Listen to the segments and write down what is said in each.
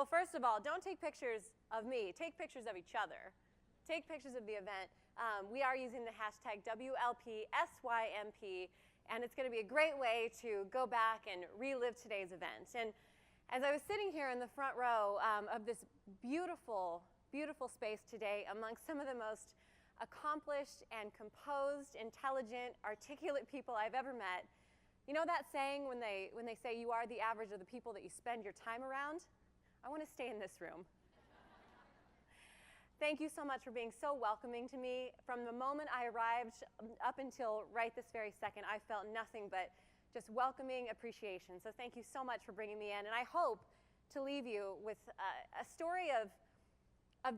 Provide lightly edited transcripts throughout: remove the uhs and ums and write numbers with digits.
Well, first of all, don't take pictures of me. Take pictures of each other. Take pictures of the event. We are using the hashtag WLPSYMP, and it's going to be a great way to go back and relive today's event. And as I was sitting here in the front row of this beautiful, beautiful space today amongst some of the most accomplished and composed, intelligent, articulate people I've ever met, you know that saying when they say you are the average of the people that you spend your time around? I want to stay in this room. Thank you so much for being so welcoming to me. From the moment I arrived up until right this very second, I felt nothing but just welcoming appreciation. So thank you so much for bringing me in. And I hope to leave you with a story of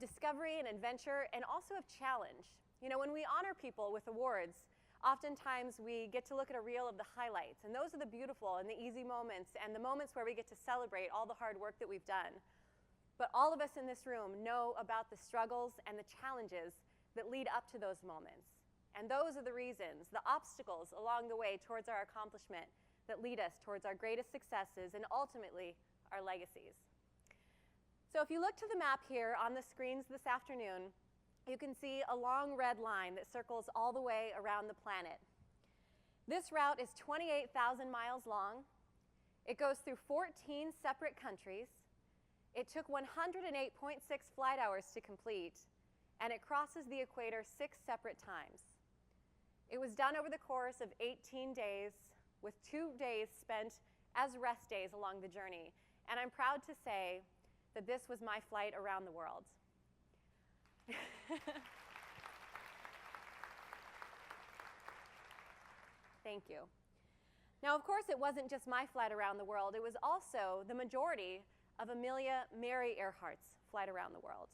discovery and adventure and also of challenge. You know, when we honor people with awards, oftentimes we get to look at a reel of the highlights. And those are the beautiful and the easy moments and the moments where we get to celebrate all the hard work that we've done. But all of us in this room know about the struggles and the challenges that lead up to those moments. And those are the reasons, the obstacles along the way towards our accomplishment that lead us towards our greatest successes and ultimately our legacies. So if you look to the map here on the screens this afternoon, you can see a long red line that circles all the way around the planet. This route is 28,000 miles long. It goes through 14 separate countries. It took 108.6 flight hours to complete, and it crosses the equator 6 separate times. It was done over the course of 18 days, with 2 days spent as rest days along the journey. And I'm proud to say that this was my flight around the world. Thank you. Now, of course, it wasn't just my flight around the world. It was also the majority of Amelia Mary Earhart's flight around the world.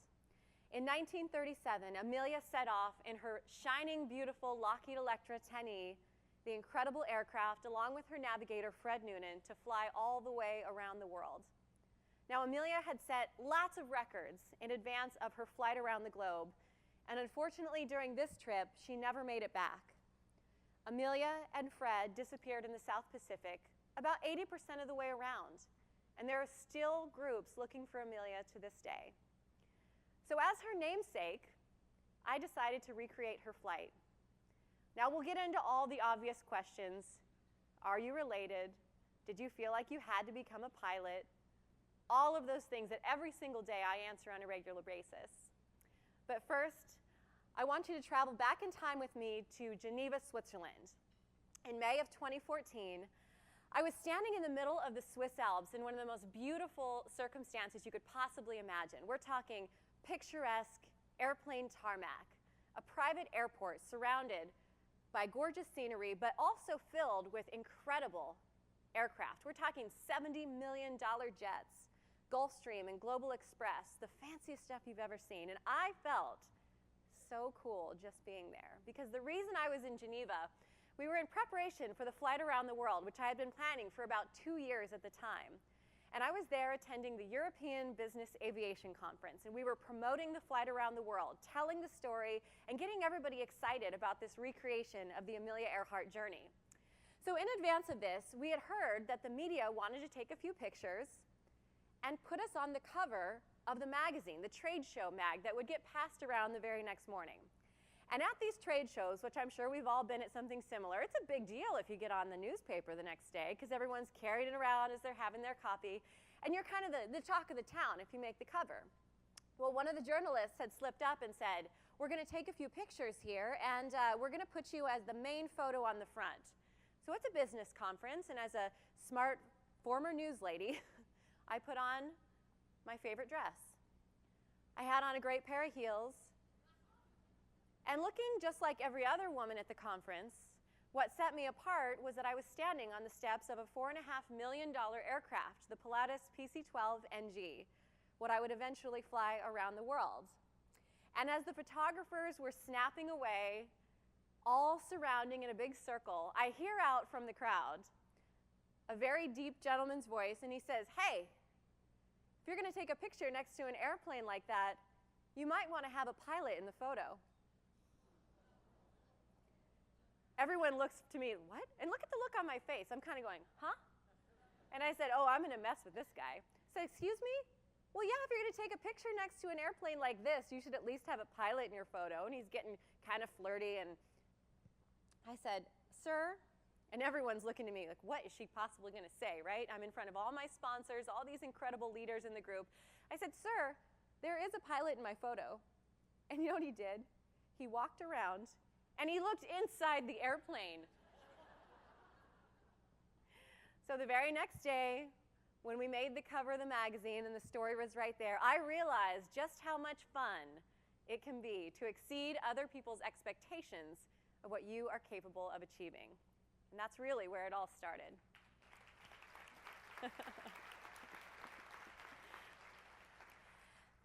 In 1937, Amelia set off in her shining, beautiful Lockheed Electra 10E, the incredible aircraft, along with her navigator, Fred Noonan, to fly all the way around the world. Now, Amelia had set lots of records in advance of her flight around the globe, and unfortunately, during this trip, she never made it back. Amelia and Fred disappeared in the South Pacific about 80% of the way around, and there are still groups looking for Amelia to this day. So as her namesake, I decided to recreate her flight. Now we'll get into all the obvious questions. Are you related? Did you feel like you had to become a pilot? All of those things that every single day I answer on a regular basis. But first, I want you to travel back in time with me to Geneva, Switzerland. In May of 2014, I was standing in the middle of the Swiss Alps in one of the most beautiful circumstances you could possibly imagine. We're talking picturesque airplane tarmac, a private airport surrounded by gorgeous scenery, but also filled with incredible aircraft. We're talking $70 million jets, Gulfstream and Global Express, the fanciest stuff you've ever seen. And I felt so cool just being there, because the reason I was in Geneva, we were in preparation for the flight around the world, which I had been planning for about 2 years at the time. And I was there attending the European Business Aviation Conference, and we were promoting the flight around the world, telling the story, and getting everybody excited about this recreation of the Amelia Earhart journey. So in advance of this, we had heard that the media wanted to take a few pictures and put us on the cover of the magazine, the trade show mag that would get passed around the very next morning. And at these trade shows, which I'm sure we've all been at something similar, it's a big deal if you get on the newspaper the next day, because everyone's carrying it around as they're having their coffee, and you're kind of the talk of the town if you make the cover. Well, one of the journalists had slipped up and said, we're going to take a few pictures here, and we're going to put you as the main photo on the front. So it's a business conference, and as a smart former news lady, I put on my favorite dress. I had on a great pair of heels. And looking just like every other woman at the conference, what set me apart was that I was standing on the steps of a $4.5 million aircraft, the Pilatus PC-12 NG, what I would eventually fly around the world. And as the photographers were snapping away, all surrounding in a big circle, I hear out from the crowd a very deep gentleman's voice, and he says, hey, if you're going to take a picture next to an airplane like that, you might want to have a pilot in the photo. Everyone looks to me, what? And look at the look on my face. I'm kind of going, huh? And I said, oh, I'm going to mess with this guy. So excuse me? well, yeah, if you're going to take a picture next to an airplane like this, you should at least have a pilot in your photo. And he's getting kind of flirty. And I said, sir, and everyone's looking at me like, what is she possibly going to say, right? I'm in front of all my sponsors, all these incredible leaders in the group. I said, sir, there is a pilot in my photo. And you know what he did? He walked around and he looked inside the airplane. So the very next day, when we made the cover of the magazine and the story was right there, I realized just how much fun it can be to exceed other people's expectations of what you are capable of achieving. And that's really where it all started.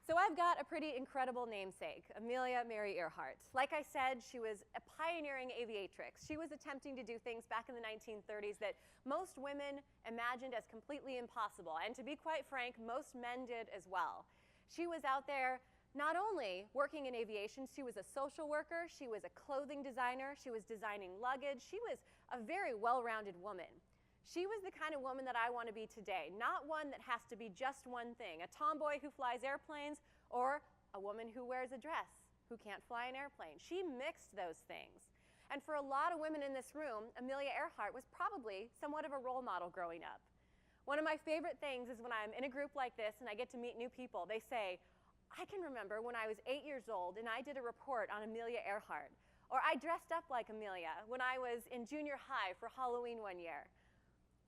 So I've got a pretty incredible namesake, Amelia Mary Earhart. Like I said, she was a pioneering aviatrix. She was attempting to do things back in the 1930s that most women imagined as completely impossible. And to be quite frank, most men did as well. She was out there not only working in aviation, she was a social worker, she was a clothing designer, she was designing luggage. She was a very well-rounded woman. She was the kind of woman that I want to be today, not one that has to be just one thing, a tomboy who flies airplanes or a woman who wears a dress who can't fly an airplane. She mixed those things. And for a lot of women in this room, Amelia Earhart was probably somewhat of a role model growing up. One of my favorite things is when I'm in a group like this and I get to meet new people, they say, I can remember when I was 8 years old and I did a report on Amelia Earhart, or I dressed up like Amelia when I was in junior high for Halloween one year.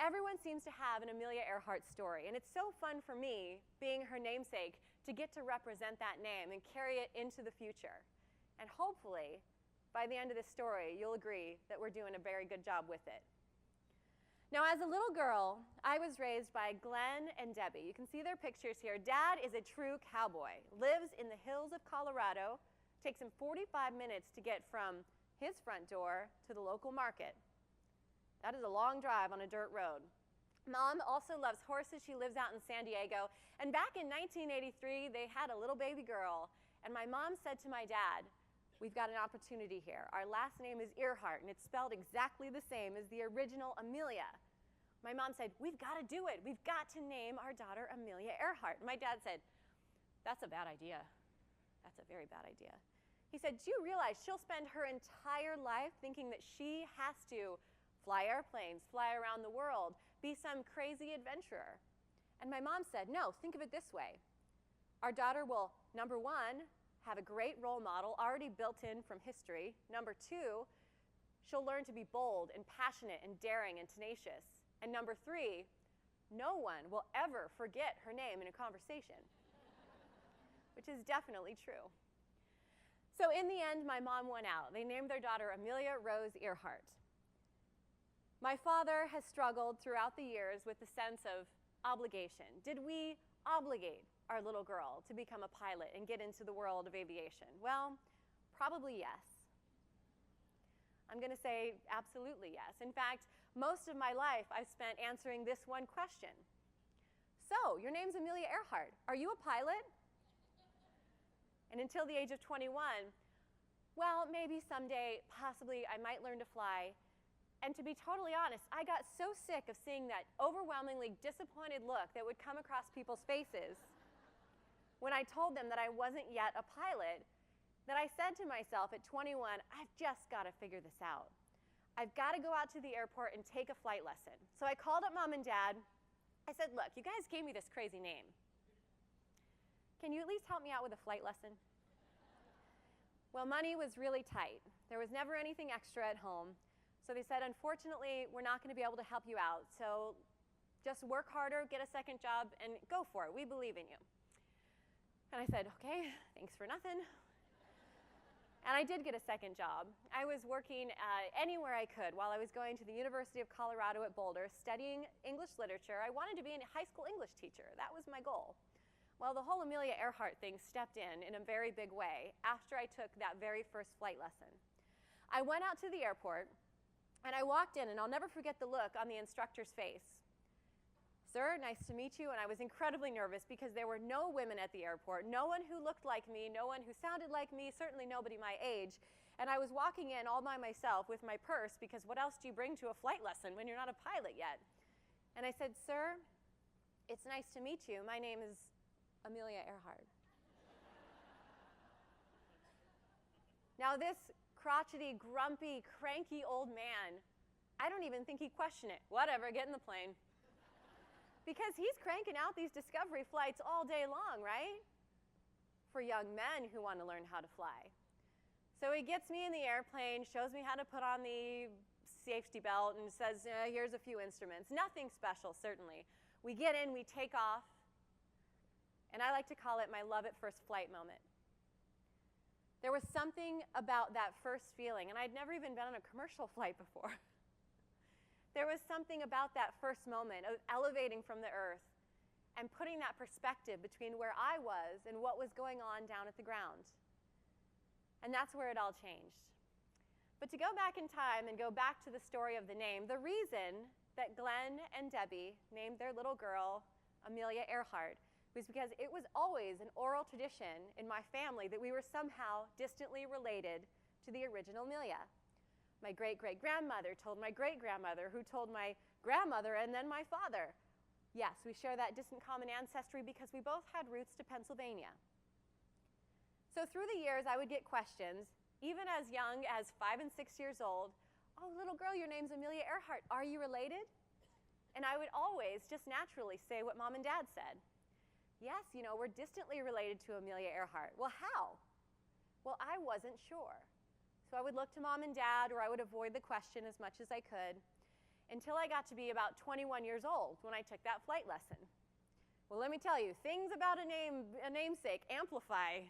Everyone seems to have an Amelia Earhart story, and it's so fun for me, being her namesake, to get to represent that name and carry it into the future. And hopefully, by the end of this story, you'll agree that we're doing a very good job with it. Now, as a little girl, I was raised by Glenn and Debbie. You can see their pictures here. Dad is a true cowboy, lives in the hills of Colorado, takes him 45 minutes to get from his front door to the local market. That is a long drive on a dirt road. Mom also loves horses. She lives out in San Diego. And back in 1983, they had a little baby girl. And my mom said to my dad, we've got an opportunity here. Our last name is Earhart, and it's spelled exactly the same as the original Amelia. My mom said, we've got to do it. We've got to name our daughter Amelia Earhart. And my dad said, that's a bad idea. That's a very bad idea. He said, do you realize she'll spend her entire life thinking that she has to fly airplanes, fly around the world, be some crazy adventurer? And my mom said, no, think of it this way. Our daughter will, number one, have a great role model already built in from history. Number two, she'll learn to be bold and passionate and daring and tenacious. And number three, no one will ever forget her name in a conversation, which is definitely true. So in the end, my mom went out. They named their daughter Amelia Rose Earhart. My father has struggled throughout the years with the sense of obligation. Did we obligate our little girl to become a pilot and get into the world of aviation? Well, probably yes. I'm going to say absolutely yes. In fact, most of my life I've spent answering this one question. So, your name's Amelia Earhart. Are you a pilot? And until the age of 21, well, maybe someday, possibly, I might learn to fly. And to be totally honest, I got so sick of seeing that overwhelmingly disappointed look that would come across people's faces when I told them that I wasn't yet a pilot, that I said to myself at 21, I've just got to figure this out. I've got to go out to the airport and take a flight lesson. So I called up Mom and Dad. I said, look, you guys gave me this crazy name. Can you at least help me out with a flight lesson? Well, money was really tight. There was never anything extra at home. So they said, unfortunately, we're not going to be able to help you out. So just work harder, get a second job, and go for it. We believe in you. And I said, okay, thanks for nothing. And I did get a second job. I was working anywhere I could while I was going to the University of Colorado at Boulder studying English literature. I wanted to be a high school English teacher. That was my goal. Well, the whole Amelia Earhart thing stepped in a very big way after I took that very first flight lesson. I went out to the airport, and I walked in, and I'll never forget the look on the instructor's face. Sir, nice to meet you. And I was incredibly nervous because there were no women at the airport, no one who looked like me, no one who sounded like me, certainly nobody my age. And I was walking in all by myself with my purse because what else do you bring to a flight lesson when you're not a pilot yet? And I said, sir, it's nice to meet you. My name is Amelia Earhart. Now this crotchety, grumpy, cranky old man, I don't even think he'd question it. Whatever, get in the plane. Because he's cranking out these discovery flights all day long, right? For young men who want to learn how to fly. So he gets me in the airplane, shows me how to put on the safety belt, and says, here's a few instruments. Nothing special, certainly. We get in, we take off, and I like to call it my love at first flight moment. There was something about that first feeling, and I'd never even been on a commercial flight before. There was something about that first moment of elevating from the earth and putting that perspective between where I was and what was going on down at the ground. And that's where it all changed. But to go back in time and go back to the story of the name, the reason that Glenn and Debbie named their little girl Amelia Earhart was because it was always an oral tradition in my family that we were somehow distantly related to the original Amelia. My great-great-grandmother told my great-grandmother, who told my grandmother, and then my father. Yes, we share that distant common ancestry because we both had roots to Pennsylvania. So through the years, I would get questions, even as young as 5 and 6 years old. Oh, little girl, your name's Amelia Earhart. Are you related? And I would always just naturally say what Mom and Dad said. Yes, we're distantly related to Amelia Earhart. Well, how? Well, I wasn't sure. So I would look to Mom and Dad, or I would avoid the question as much as I could, until I got to be about 21 years old when I took that flight lesson. Well, let me tell you, things about a namesake amplify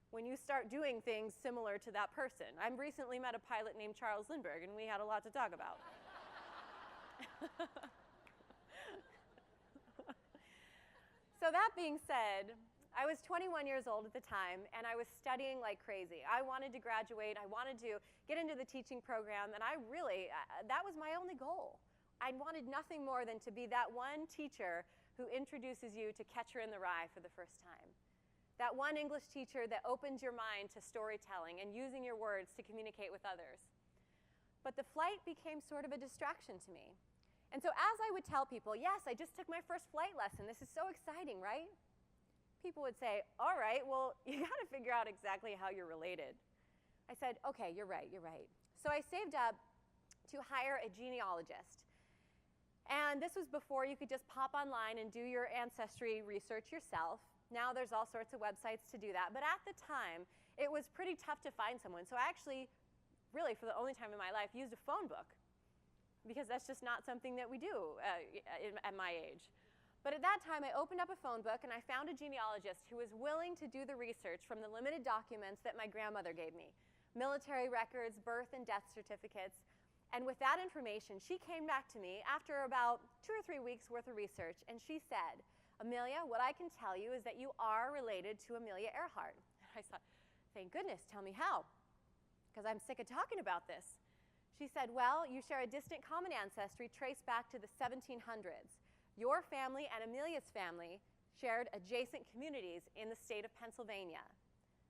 when you start doing things similar to that person. I've recently met a pilot named Charles Lindbergh, and we had a lot to talk about. So that being said, I was 21 years old at the time, and I was studying like crazy. I wanted to graduate. I wanted to get into the teaching program, and that was my only goal. I wanted nothing more than to be that one teacher who introduces you to Catcher in the Rye for the first time. That one English teacher that opens your mind to storytelling and using your words to communicate with others. But the flight became sort of a distraction to me. And so as I would tell people, yes, I just took my first flight lesson. This is so exciting, right? People would say, all right, well, you got to figure out exactly how you're related. I said, okay, you're right. So I saved up to hire a genealogist. And this was before you could just pop online and do your ancestry research yourself. Now there's all sorts of websites to do that. But at the time, it was pretty tough to find someone. So I actually, really for the only time in my life, used a phone book, because that's just not something that we do at my age. But at that time, I opened up a phone book, and I found a genealogist who was willing to do the research from the limited documents that my grandmother gave me, military records, birth and death certificates. And with that information, she came back to me after about 2 or 3 weeks worth of research, and she said, Amelia, what I can tell you is that you are related to Amelia Earhart. I thought, thank goodness, tell me how, because I'm sick of talking about this. She said, well, you share a distant common ancestry traced back to the 1700s. Your family and Amelia's family shared adjacent communities in the state of Pennsylvania.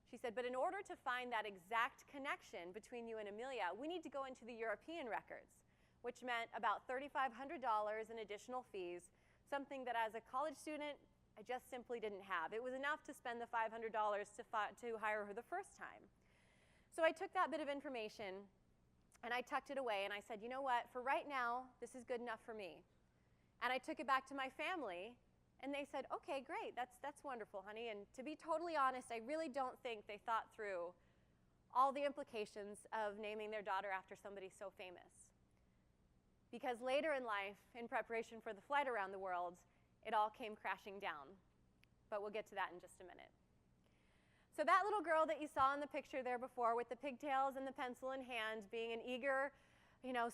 She said, but in order to find that exact connection between you and Amelia, we need to go into the European records, which meant about $3,500 in additional fees, something that as a college student, I just simply didn't have. It was enough to spend the $500 to hire her the first time. So I took that bit of information and I tucked it away, and I said, you know what, for right now, this is good enough for me. And I took it back to my family, and they said, okay, great, that's wonderful, honey. And to be totally honest, I really don't think they thought through all the implications of naming their daughter after somebody so famous. Because later in life, in preparation for the flight around the world, it all came crashing down. But we'll get to that in just a minute. So that little girl that you saw in the picture there before with the pigtails and the pencil in hand, being an eager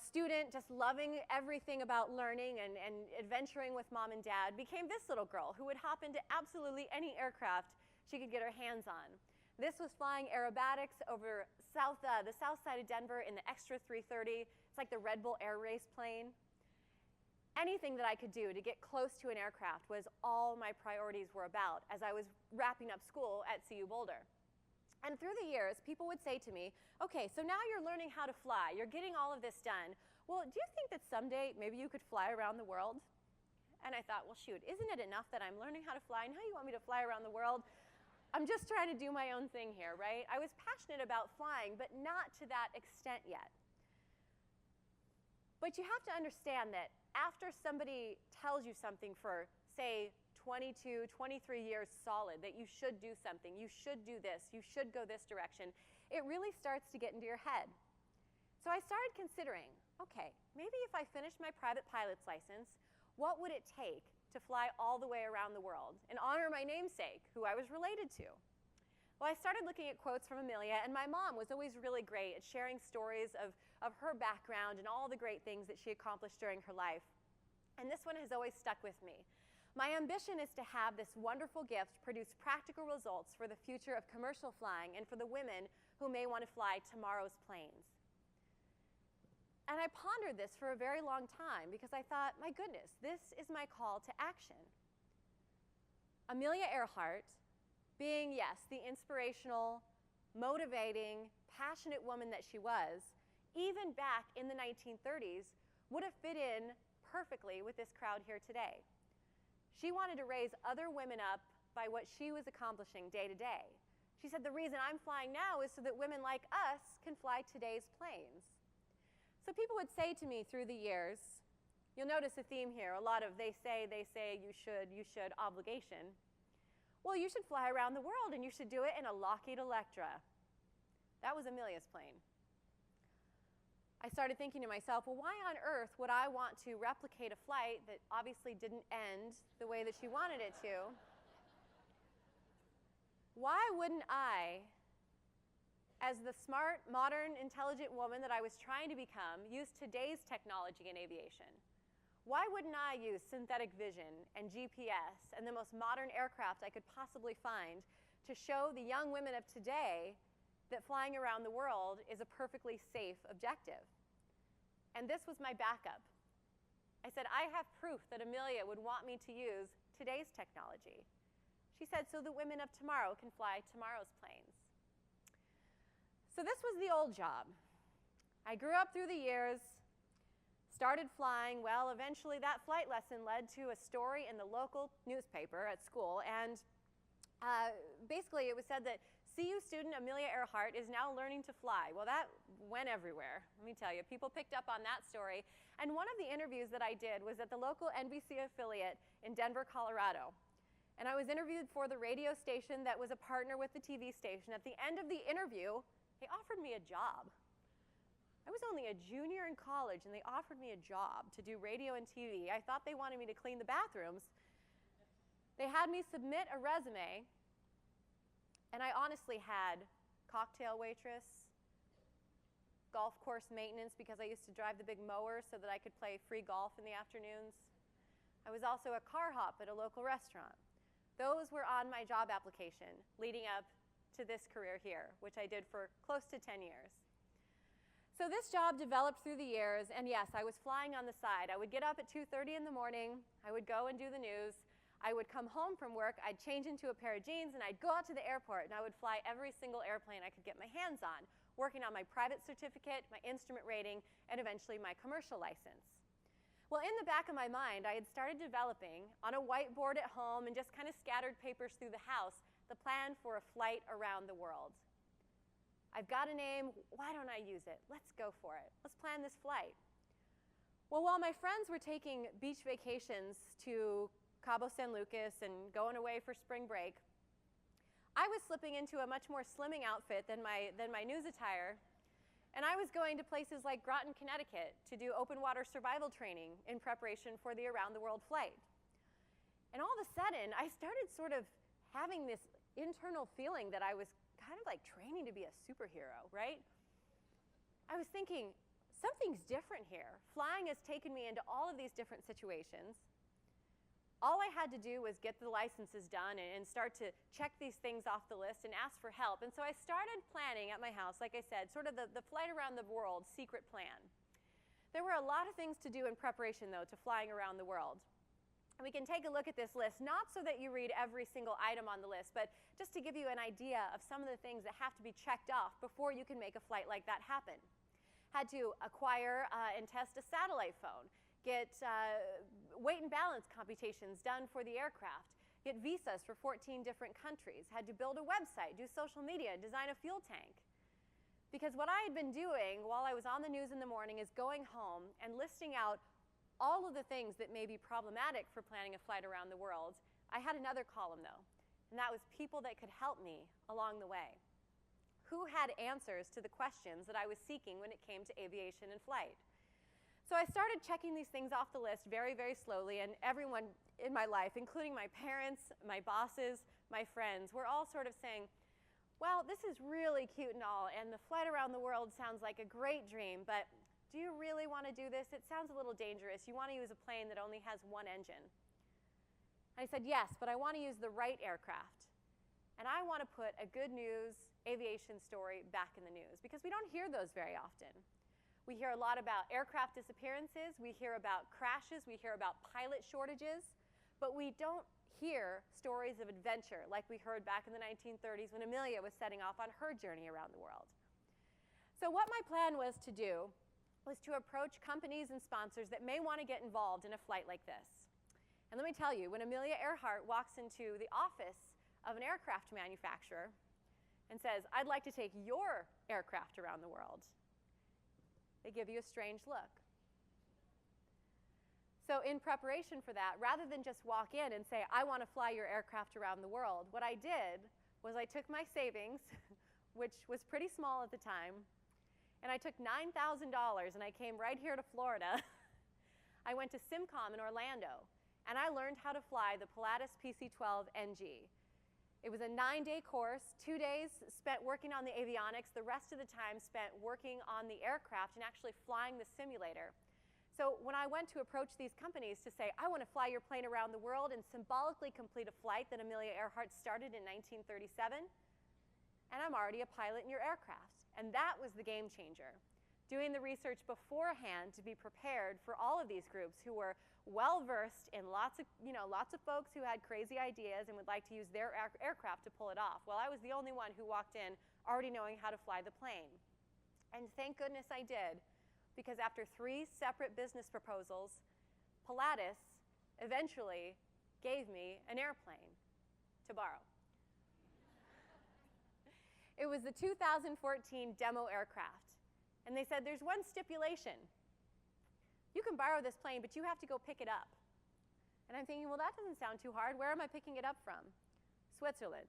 student, just loving everything about learning and adventuring with Mom and Dad, became this little girl who would hop into absolutely any aircraft she could get her hands on. This was flying aerobatics over the south side of Denver in the Extra 330. It's like the Red Bull Air Race plane. Anything that I could do to get close to an aircraft was all my priorities were about as I was wrapping up school at CU Boulder. And through the years, people would say to me, okay, so now you're learning how to fly. You're getting all of this done. Well, do you think that someday maybe you could fly around the world? And I thought, well, shoot, isn't it enough that I'm learning how to fly? Now you want me to fly around the world? I'm just trying to do my own thing here, right? I was passionate about flying, but not to that extent yet. But you have to understand that after somebody tells you something for, say, 22, 23 years solid, that you should do something, you should do this, you should go this direction, it really starts to get into your head. So I started considering, okay, maybe if I finished my private pilot's license, what would it take to fly all the way around the world and honor my namesake, who I was related to? Well, I started looking at quotes from Amelia, and my mom was always really great at sharing stories of her background and all the great things that she accomplished during her life. And this one has always stuck with me. My ambition is to have this wonderful gift produce practical results for the future of commercial flying and for the women who may want to fly tomorrow's planes. And I pondered this for a very long time because I thought, my goodness, this is my call to action. Amelia Earhart, being, yes, the inspirational, motivating, passionate woman that she was, even back in the 1930s, would have fit in perfectly with this crowd here today. She wanted to raise other women up by what she was accomplishing day to day. She said, the reason I'm flying now is so that women like us can fly today's planes. So people would say to me through the years, you'll notice a theme here, a lot of they say, you should, obligation. Well, you should fly around the world and you should do it in a Lockheed Electra. That was Amelia's plane. I started thinking to myself, well, why on earth would I want to replicate a flight that obviously didn't end the way that she wanted it to? Why wouldn't I, as the smart, modern, intelligent woman that I was trying to become, use today's technology in aviation? Why wouldn't I use synthetic vision and GPS and the most modern aircraft I could possibly find to show the young women of today that flying around the world is a perfectly safe objective? And this was my backup. I said, I have proof that Amelia would want me to use today's technology. She said, so the women of tomorrow can fly tomorrow's planes. So this was the old job. I grew up through the years, started flying. Well, eventually that flight lesson led to a story in the local newspaper at school, and basically it was said that CU student Amelia Earhart is now learning to fly. Well, that went everywhere, let me tell you. People picked up on that story, and one of the interviews that I did was at the local NBC affiliate in Denver, Colorado. And I was interviewed for the radio station that was a partner with the TV station. At the end of the interview, they offered me a job. I was only a junior in college, and they offered me a job to do radio and TV. I thought they wanted me to clean the bathrooms. They had me submit a resume, and I honestly had cocktail waitress, golf course maintenance because I used to drive the big mower so that I could play free golf in the afternoons. I was also a car hop at a local restaurant. Those were on my job application leading up to this career here, which I did for close to 10 years. So this job developed through the years, and yes, I was flying on the side. I would get up at 2:30 in the morning, I would go and do the news, I would come home from work, I'd change into a pair of jeans, and I'd go out to the airport, and I would fly every single airplane I could get my hands on, working on my private certificate, my instrument rating, and eventually my commercial license. Well, in the back of my mind, I had started developing on a whiteboard at home and just kind of scattered papers through the house the plan for a flight around the world. I've got a name, why don't I use it? Let's go for it. Let's plan this flight. Well, while my friends were taking beach vacations to Cabo San Lucas and going away for spring break, I was slipping into a much more slimming outfit than my news attire. And I was going to places like Groton, Connecticut to do open water survival training in preparation for the around the world flight. And all of a sudden, I started sort of having this internal feeling that I was kind of like training to be a superhero, right? I was thinking, something's different here. Flying has taken me into all of these different situations. All I had to do was get the licenses done and start to check these things off the list and ask for help. And so I started planning at my house, like I said, sort of the flight around the world secret plan. There were a lot of things to do in preparation, though, to flying around the world. And we can take a look at this list, not so that you read every single item on the list, but just to give you an idea of some of the things that have to be checked off before you can make a flight like that happen. Had to acquire and test a satellite phone, get weight and balance computations done for the aircraft, get visas for 14 different countries, had to build a website, do social media, design a fuel tank. Because what I had been doing while I was on the news in the morning is going home and listing out all of the things that may be problematic for planning a flight around the world. I had another column, though, and that was people that could help me along the way. Who had answers to the questions that I was seeking when it came to aviation and flight? So I started checking these things off the list very, very slowly, and everyone in my life, including my parents, my bosses, my friends, were all sort of saying, well, this is really cute and all, and the flight around the world sounds like a great dream, but do you really want to do this? It sounds a little dangerous. You want to use a plane that only has one engine. I said, yes, but I want to use the right aircraft. And I want to put a good news aviation story back in the news, because we don't hear those very often. We hear a lot about aircraft disappearances. We hear about crashes. We hear about pilot shortages. But we don't hear stories of adventure like we heard back in the 1930s when Amelia was setting off on her journey around the world. So what my plan was to do was to approach companies and sponsors that may want to get involved in a flight like this. And let me tell you, when Amelia Earhart walks into the office of an aircraft manufacturer and says, I'd like to take your aircraft around the world, they give you a strange look. So in preparation for that, rather than just walk in and say, I want to fly your aircraft around the world, what I did was I took my savings, which was pretty small at the time, and I took $9,000 and I came right here to Florida. I went to Symposium in Orlando, and I learned how to fly the Pilatus PC-12 NG. It was a 9-day course, 2 days spent working on the avionics, the rest of the time spent working on the aircraft and actually flying the simulator. So when I went to approach these companies to say, I want to fly your plane around the world and symbolically complete a flight that Amelia Earhart started in 1937, and I'm already a pilot in your aircraft. And that was the game changer. Doing the research beforehand to be prepared for all of these groups who were well-versed in lots of folks who had crazy ideas and would like to use their aircraft to pull it off. Well, I was the only one who walked in already knowing how to fly the plane. And thank goodness I did, because after 3 separate business proposals, Pilatus eventually gave me an airplane to borrow. It was the 2014 demo aircraft. And they said, there's one stipulation. You can borrow this plane, but you have to go pick it up. And I'm thinking, well, that doesn't sound too hard. Where am I picking it up from? Switzerland.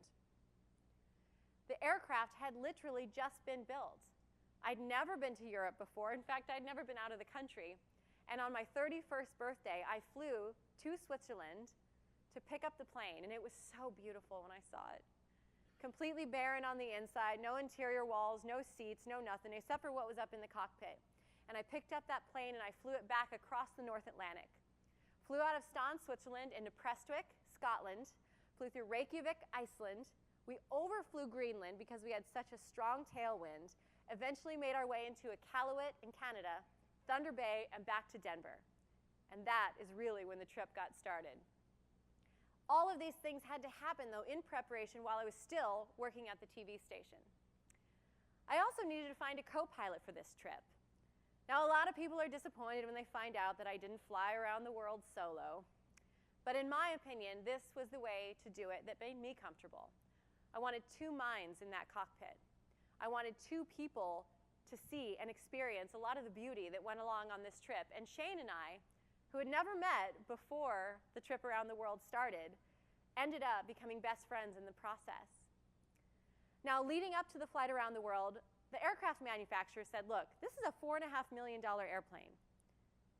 The aircraft had literally just been built. I'd never been to Europe before. In fact, I'd never been out of the country. And on my 31st birthday, I flew to Switzerland to pick up the plane. And it was so beautiful when I saw it. Completely barren on the inside, no interior walls, no seats, no nothing, except for what was up in the cockpit. And I picked up that plane and I flew it back across the North Atlantic. Flew out of Stans, Switzerland, into Prestwick, Scotland. Flew through Reykjavik, Iceland. We overflew Greenland because we had such a strong tailwind. Eventually made our way into Iqaluit in Canada, Thunder Bay, and back to Denver. And that is really when the trip got started. All of these things had to happen, though, in preparation while I was still working at the TV station. I also needed to find a co-pilot for this trip. Now, a lot of people are disappointed when they find out that I didn't fly around the world solo. But in my opinion, this was the way to do it that made me comfortable. I wanted 2 minds in that cockpit. I wanted 2 people to see and experience a lot of the beauty that went along on this trip. And Shane and I, who had never met before the trip around the world started, ended up becoming best friends in the process. Now, leading up to the flight around the world, the aircraft manufacturer said, look, this is a $4.5 million airplane.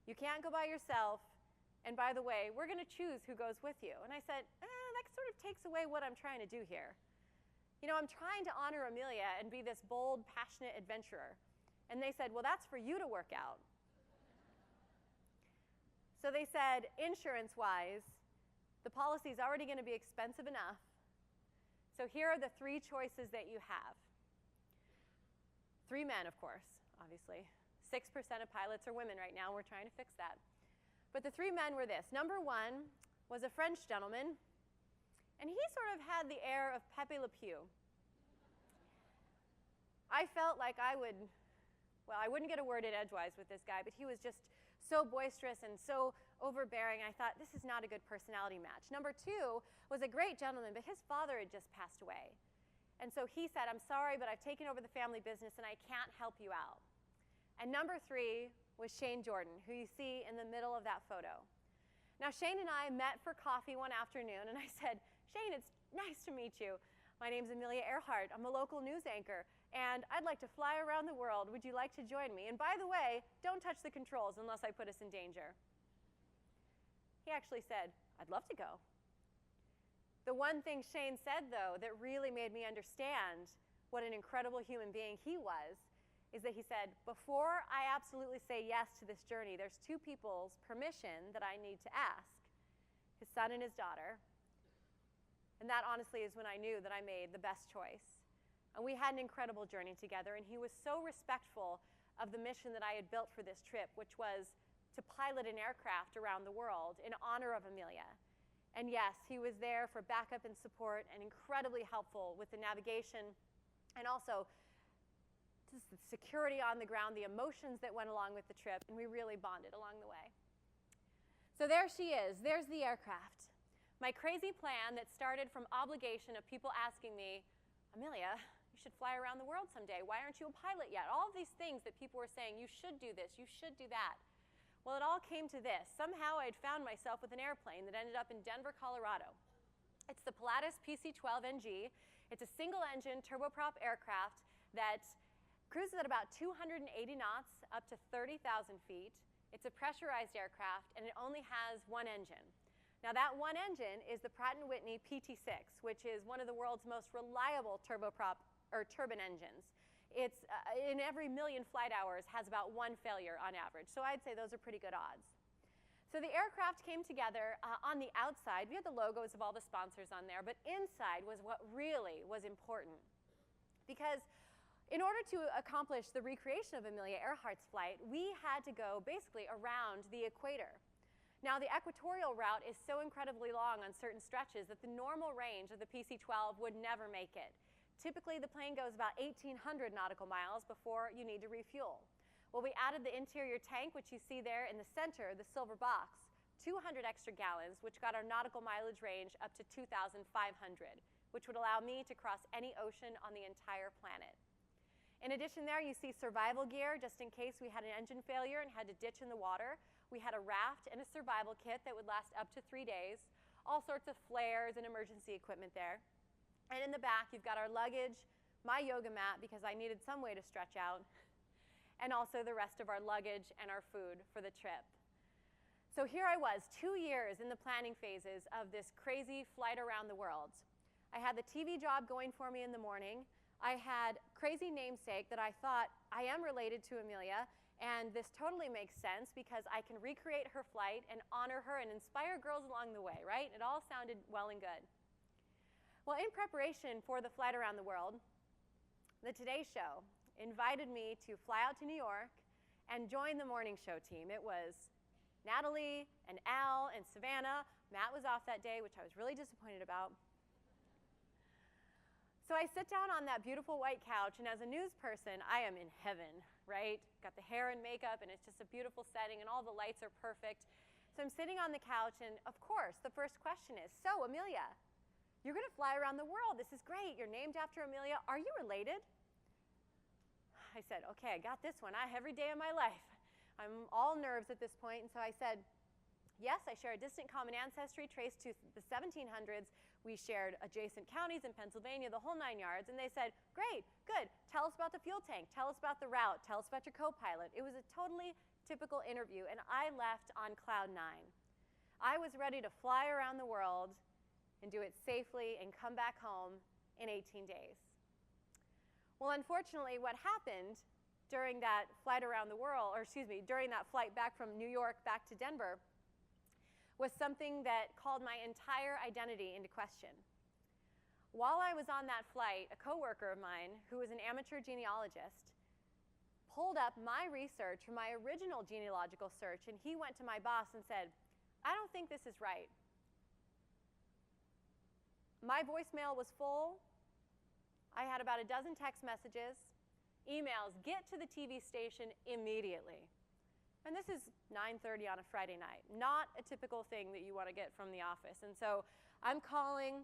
You can't go by yourself, and by the way, we're going to choose who goes with you. And I said, that sort of takes away what I'm trying to do here. You know, I'm trying to honor Amelia and be this bold, passionate adventurer. And they said, well, that's for you to work out. So they said, insurance-wise, the policy is already going to be expensive enough. So here are the 3 choices that you have. 3 men, of course, obviously. 6% of pilots are women right now. We're trying to fix that. But the 3 men were this. Number 1 was a French gentleman, and he sort of had the air of Pepe Le Pew. I felt like I wouldn't get a word in edgewise with this guy, but he was just so boisterous and so overbearing. I thought, this is not a good personality match. Number 2 was a great gentleman, but his father had just passed away. And so he said, I'm sorry, but I've taken over the family business and I can't help you out. And number 3 was Shane Jordan, who you see in the middle of that photo. Now, Shane and I met for coffee one afternoon, and I said, Shane, it's nice to meet you. My name's Amelia Earhart. I'm a local news anchor, and I'd like to fly around the world. Would you like to join me? And by the way, don't touch the controls unless I put us in danger. He actually said, I'd love to go. The one thing Shane said, though, that really made me understand what an incredible human being he was, is that he said, before I absolutely say yes to this journey, there's 2 people's permission that I need to ask, his son and his daughter. And that, honestly, is when I knew that I made the best choice. And we had an incredible journey together, and he was so respectful of the mission that I had built for this trip, which was to pilot an aircraft around the world in honor of Amelia. And yes, he was there for backup and support and incredibly helpful with the navigation and also just the security on the ground, the emotions that went along with the trip, and we really bonded along the way. So there she is. There's the aircraft. My crazy plan that started from obligation of people asking me, Amelia, you should fly around the world someday. Why aren't you a pilot yet? All of these things that people were saying, you should do this, you should do that. Well, it all came to this. Somehow I'd found myself with an airplane that ended up in Denver, Colorado. It's the Pilatus PC-12NG. It's a single-engine turboprop aircraft that cruises at about 280 knots up to 30,000 feet. It's a pressurized aircraft, and it only has 1 engine. Now, that 1 engine is the Pratt & Whitney PT6, which is one of the world's most reliable turboprop or turbine engines. It's in every million flight hours has about 1 failure on average. So I'd say those are pretty good odds. So the aircraft came together. On the outside, we had the logos of all the sponsors on there, but inside was what really was important. Because in order to accomplish the recreation of Amelia Earhart's flight, we had to go basically around the equator. Now, the equatorial route is so incredibly long on certain stretches that the normal range of the PC-12 would never make it. Typically, the plane goes about 1,800 nautical miles before you need to refuel. Well, we added the interior tank, which you see there in the center, the silver box, 200 extra gallons, which got our nautical mileage range up to 2,500, which would allow me to cross any ocean on the entire planet. In addition there, you see survival gear, just in case we had an engine failure and had to ditch in the water. We had a raft and a survival kit that would last up to 3 days, all sorts of flares and emergency equipment there. And in the back, you've got our luggage, my yoga mat, because I needed some way to stretch out, and also the rest of our luggage and our food for the trip. So here I was, 2 years in the planning phases of this crazy flight around the world. I had the TV job going for me in the morning. I had crazy namesake that I thought, I am related to Amelia, and this totally makes sense because I can recreate her flight and honor her and inspire girls along the way, right? It all sounded well and good. Well, in preparation for the flight around the world, the Today Show invited me to fly out to New York and join the morning show team. It was Natalie and Al and Savannah. Matt was off that day, which I was really disappointed about. So I sit down on that beautiful white couch, and as a news person, I am in heaven, right? Got the hair and makeup, and it's just a beautiful setting, and all the lights are perfect. So I'm sitting on the couch, and of course, the first question is, so Amelia, you're going to fly around the world. This is great. You're named after Amelia. Are you related? I said, okay, I got this one. Every day of my life. I'm all nerves at this point, and so I said, yes, I share a distant common ancestry traced to the 1700s. We shared adjacent counties in Pennsylvania, the whole 9 yards. And they said, great, good. Tell us about the fuel tank. Tell us about the route. Tell us about your co-pilot. It was a totally typical interview, and I left on cloud 9. I was ready to fly around the world and do it safely and come back home in 18 days. Well, unfortunately, what happened during that flight around the world, or excuse me, during that flight back from New York back to Denver, was something that called my entire identity into question. While I was on that flight, a coworker of mine, who was an amateur genealogist, pulled up my research from my original genealogical search, and he went to my boss and said, I don't think this is right. My voicemail was full. I had about a dozen text messages, emails, get to the TV station immediately. And this is 9:30 on a Friday night. Not a typical thing that you want to get from the office. And so I'm calling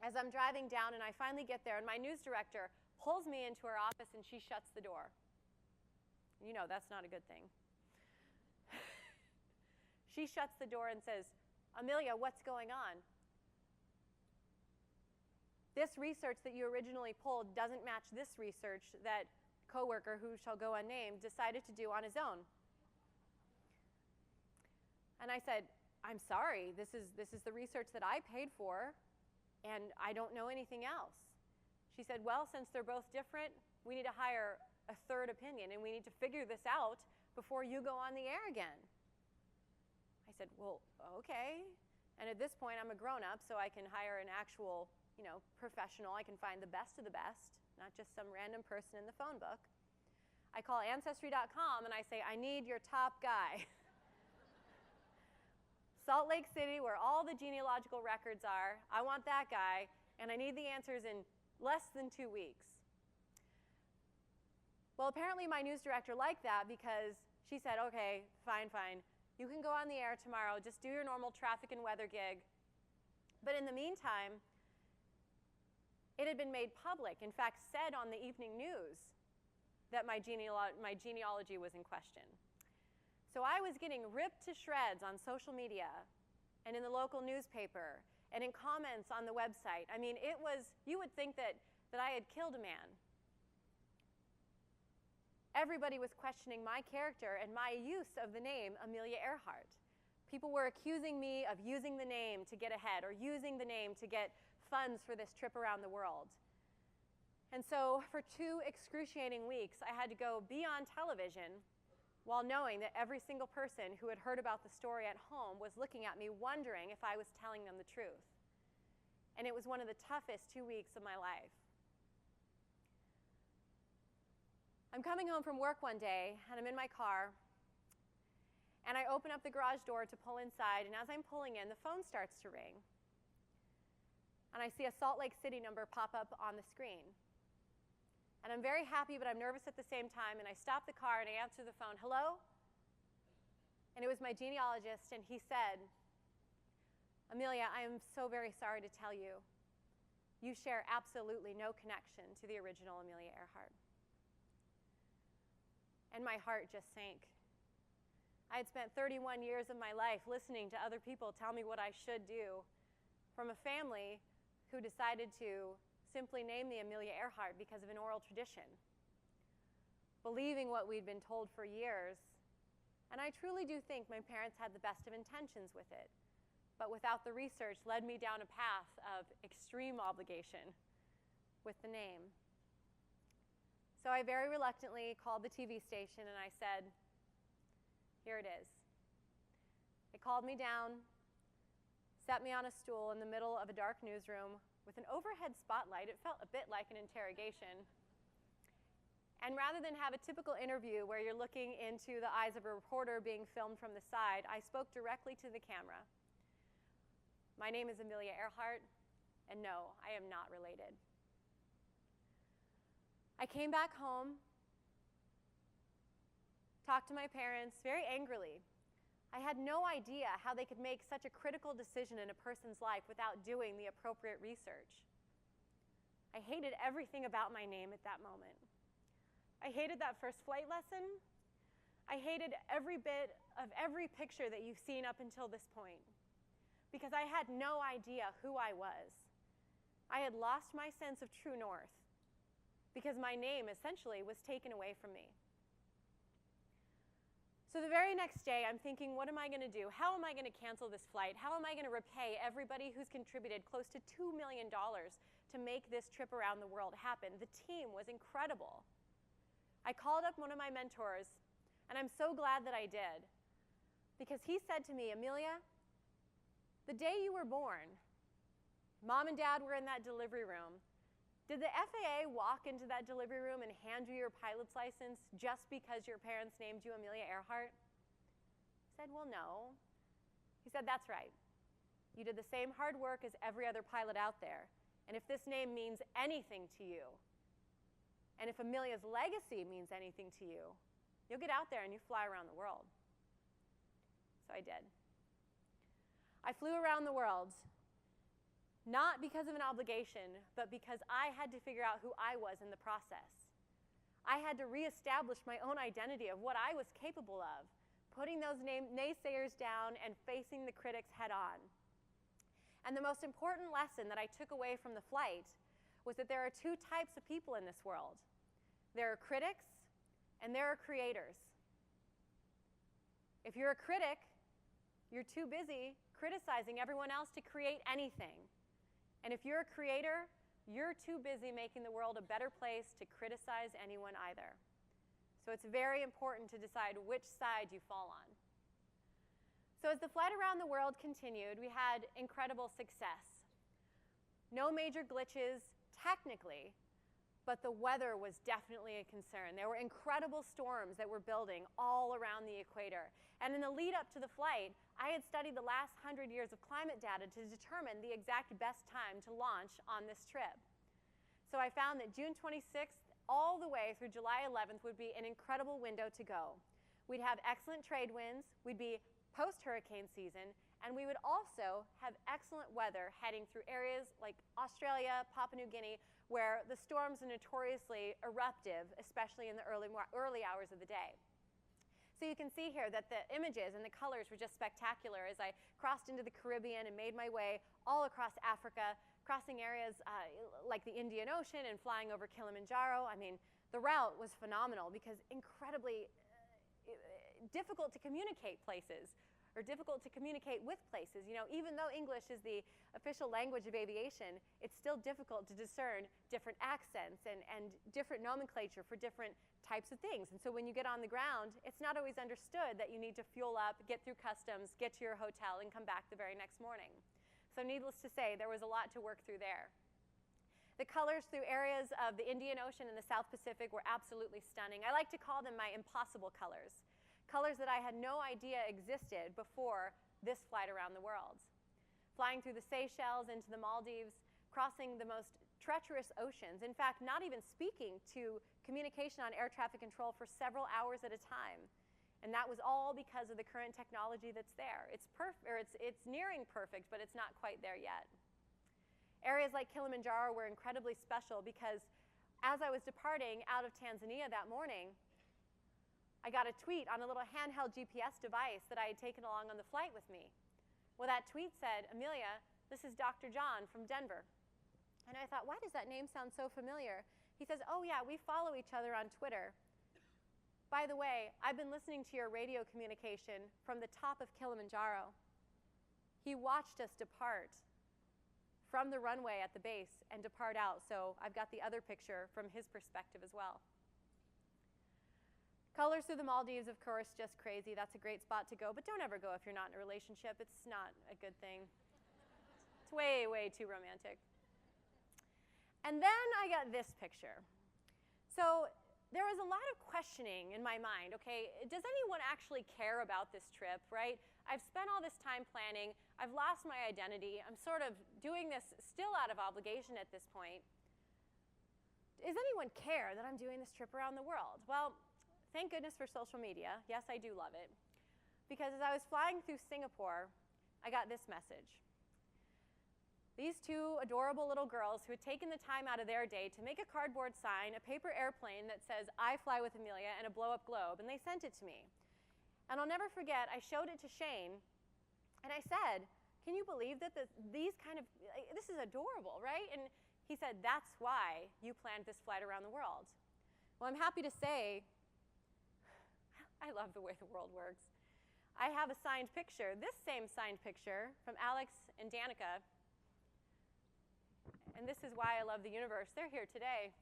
as I'm driving down, and I finally get there, and my news director pulls me into her office, and she shuts the door. You know, that's not a good thing. She shuts the door and says, Amelia, what's going on? This research that you originally pulled doesn't match this research that coworker, who shall go unnamed, decided to do on his own. And I said, I'm sorry, this is the research that I paid for, and I don't know anything else. She said, well, since they're both different, we need to hire a third opinion, and we need to figure this out before you go on the air again. I said, well, okay. And at this point, I'm a grown-up, so I can hire an actual, professional. I can find the best of the best, not just some random person in the phone book. I call Ancestry.com, and I say, I need your top guy. Salt Lake City, where all the genealogical records are. I want that guy, and I need the answers in less than 2 weeks. Well, apparently my news director liked that because she said, okay, fine. You can go on the air tomorrow. Just do your normal traffic and weather gig. But in the meantime, it had been made public, in fact, said on the evening news that my genealogy was in question. So I was getting ripped to shreds on social media and in the local newspaper and in comments on the website. I mean, you would think that I had killed a man. Everybody was questioning my character and my use of the name Amelia Earhart. People were accusing me of using the name to get ahead or using the name to get funds for this trip around the world. And so for 2 excruciating weeks, I had to go be on television while knowing that every single person who had heard about the story at home was looking at me wondering if I was telling them the truth. And it was one of the toughest 2 weeks of my life. I'm coming home from work one day, and I'm in my car, and I open up the garage door to pull inside, and as I'm pulling in, the phone starts to ring. And I see a Salt Lake City number pop up on the screen. And I'm very happy, but I'm nervous at the same time, and I stop the car and I answer the phone, hello? And it was my genealogist, and he said, Amelia, I am so very sorry to tell you, you share absolutely no connection to the original Amelia Earhart. And my heart just sank. I had spent 31 years of my life listening to other people tell me what I should do, from a family who decided to simply name the Amelia Earhart because of an oral tradition, believing what we'd been told for years. And I truly do think my parents had the best of intentions with it, but without the research led me down a path of extreme obligation with the name. So I very reluctantly called the TV station and I said, here it is. They called me down, set me on a stool in the middle of a dark newsroom with an overhead spotlight. It felt a bit like an interrogation. And rather than have a typical interview where you're looking into the eyes of a reporter being filmed from the side, I spoke directly to the camera. My name is Amelia Earhart, and no, I am not related. I came back home, talked to my parents very angrily. I had no idea how they could make such a critical decision in a person's life without doing the appropriate research. I hated everything about my name at that moment. I hated that first flight lesson. I hated every bit of every picture that you've seen up until this point because I had no idea who I was. I had lost my sense of true north because my name essentially was taken away from me. So the very next day, I'm thinking, what am I going to do? How am I going to cancel this flight? How am I going to repay everybody who's contributed close to $2 million to make this trip around the world happen? The team was incredible. I called up one of my mentors, and I'm so glad that I did, because he said to me, Amelia, the day you were born, Mom and Dad were in that delivery room. Did the FAA walk into that delivery room and hand you your pilot's license just because your parents named you Amelia Earhart? I said, well, no. He said, that's right. You did the same hard work as every other pilot out there. And if this name means anything to you, and if Amelia's legacy means anything to you, you'll get out there and you fly around the world. So I did. I flew around the world, not because of an obligation, but because I had to figure out who I was in the process. I had to reestablish my own identity of what I was capable of, putting those naysayers down and facing the critics head on. And the most important lesson that I took away from the flight was that there are two types of people in this world. There are critics and there are creators. If you're a critic, you're too busy criticizing everyone else to create anything. And if you're a creator, you're too busy making the world a better place to criticize anyone either. So it's very important to decide which side you fall on. So as the flight around the world continued, we had incredible success. No major glitches technically, but the weather was definitely a concern. There were incredible storms that were building all around the equator. And in the lead up to the flight, I had studied the last 100 years of climate data to determine the exact best time to launch on this trip. So I found that June 26th all the way through July 11th would be an incredible window to go. We'd have excellent trade winds, we'd be post-hurricane season, and we would also have excellent weather heading through areas like Australia, Papua New Guinea, where the storms are notoriously eruptive, especially in the early hours of the day. So you can see here that the images and the colors were just spectacular as I crossed into the Caribbean and made my way all across Africa, crossing areas like the Indian Ocean and flying over Kilimanjaro. I mean, the route was phenomenal because incredibly difficult to communicate places, or difficult to communicate with places. You know, even though English is the official language of aviation, it's still difficult to discern different accents and different nomenclature for different types of things. And so when you get on the ground, it's not always understood that you need to fuel up, get through customs, get to your hotel, and come back the very next morning. So needless to say, there was a lot to work through there. The colors through areas of the Indian Ocean and the South Pacific were absolutely stunning. I like to call them my impossible colors. Colors that I had no idea existed before this flight around the world. Flying through the Seychelles into the Maldives, crossing the most treacherous oceans, in fact, not even speaking to communication on air traffic control for several hours at a time. And that was all because of the current technology that's there. It's nearing perfect, but it's not quite there yet. Areas like Kilimanjaro were incredibly special because as I was departing out of Tanzania that morning, I got a tweet on a little handheld GPS device that I had taken along on the flight with me. Well, that tweet said, "Amelia, this is Dr. John from Denver." And I thought, why does that name sound so familiar? He says, "Oh yeah, we follow each other on Twitter. By the way, I've been listening to your radio communication from the top of Kilimanjaro." He watched us depart from the runway at the base and depart out, so I've got the other picture from his perspective as well. Colors through the Maldives, of course, just crazy. That's a great spot to go, but don't ever go if you're not in a relationship. It's not a good thing. It's way, way too romantic. And then I got this picture. So there was a lot of questioning in my mind. Okay, does anyone actually care about this trip, right? I've spent all this time planning. I've lost my identity. I'm sort of doing this still out of obligation at this point. Does anyone care that I'm doing this trip around the world? Well, thank goodness for social media. Yes, I do love it. Because as I was flying through Singapore, I got this message. These two adorable little girls who had taken the time out of their day to make a cardboard sign, a paper airplane that says, "I fly with Amelia," and a blow-up globe, and they sent it to me. And I'll never forget, I showed it to Shane, and I said, "Can you believe that this is adorable, right?" And he said, "That's why you planned this flight around the world." Well, I'm happy to say, I love the way the world works. I have a signed picture, this same signed picture from Alex and Danica. And this is why I love the universe. They're here today.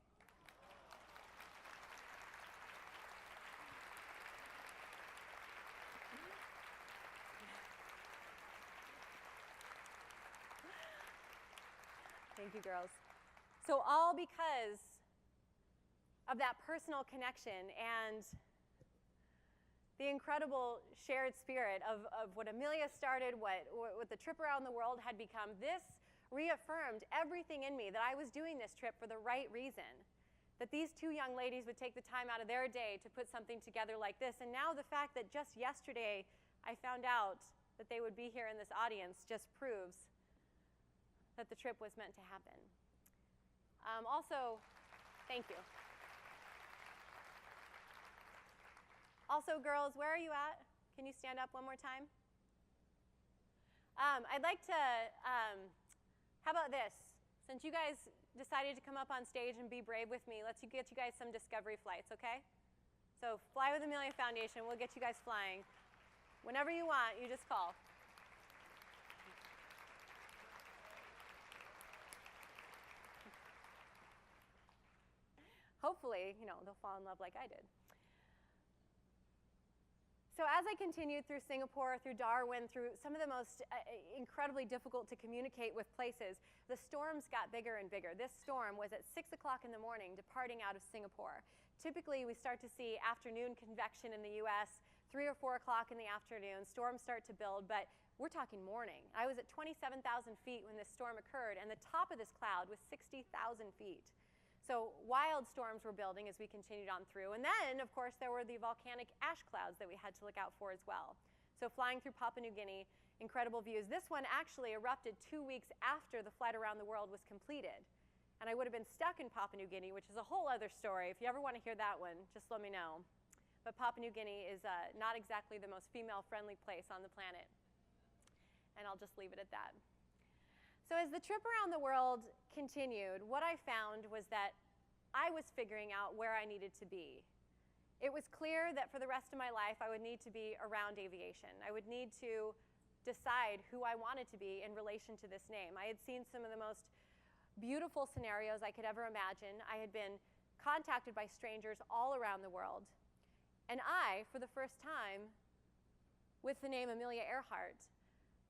Thank you, girls. So all because of that personal connection and the incredible shared spirit of what Amelia started, what the trip around the world had become, this reaffirmed everything in me that I was doing this trip for the right reason. That these two young ladies would take the time out of their day to put something together like this. And now the fact that just yesterday I found out that they would be here in this audience just proves that the trip was meant to happen. Also, thank you. Also, girls, where are you at? Can you stand up one more time? I'd like to, how about this? Since you guys decided to come up on stage and be brave with me, let's get you guys some discovery flights, okay? So Fly with Amelia Foundation, we'll get you guys flying. Whenever you want, you just call. Hopefully, they'll fall in love like I did. So as I continued through Singapore, through Darwin, through some of the most incredibly difficult to communicate with places, the storms got bigger and bigger. This storm was at 6 o'clock in the morning departing out of Singapore. Typically, we start to see afternoon convection in the US, 3 or 4 o'clock in the afternoon. Storms start to build, but we're talking morning. I was at 27,000 feet when this storm occurred, and the top of this cloud was 60,000 feet. So wild storms were building as we continued on through. And then, of course, there were the volcanic ash clouds that we had to look out for as well. So flying through Papua New Guinea, incredible views. This one actually erupted 2 weeks after the flight around the world was completed. And I would have been stuck in Papua New Guinea, which is a whole other story. If you ever want to hear that one, just let me know. But Papua New Guinea is not exactly the most female-friendly place on the planet. And I'll just leave it at that. So as the trip around the world continued, what I found was that I was figuring out where I needed to be. It was clear that for the rest of my life, I would need to be around aviation. I would need to decide who I wanted to be in relation to this name. I had seen some of the most beautiful scenarios I could ever imagine. I had been contacted by strangers all around the world. And I, for the first time, with the name Amelia Earhart,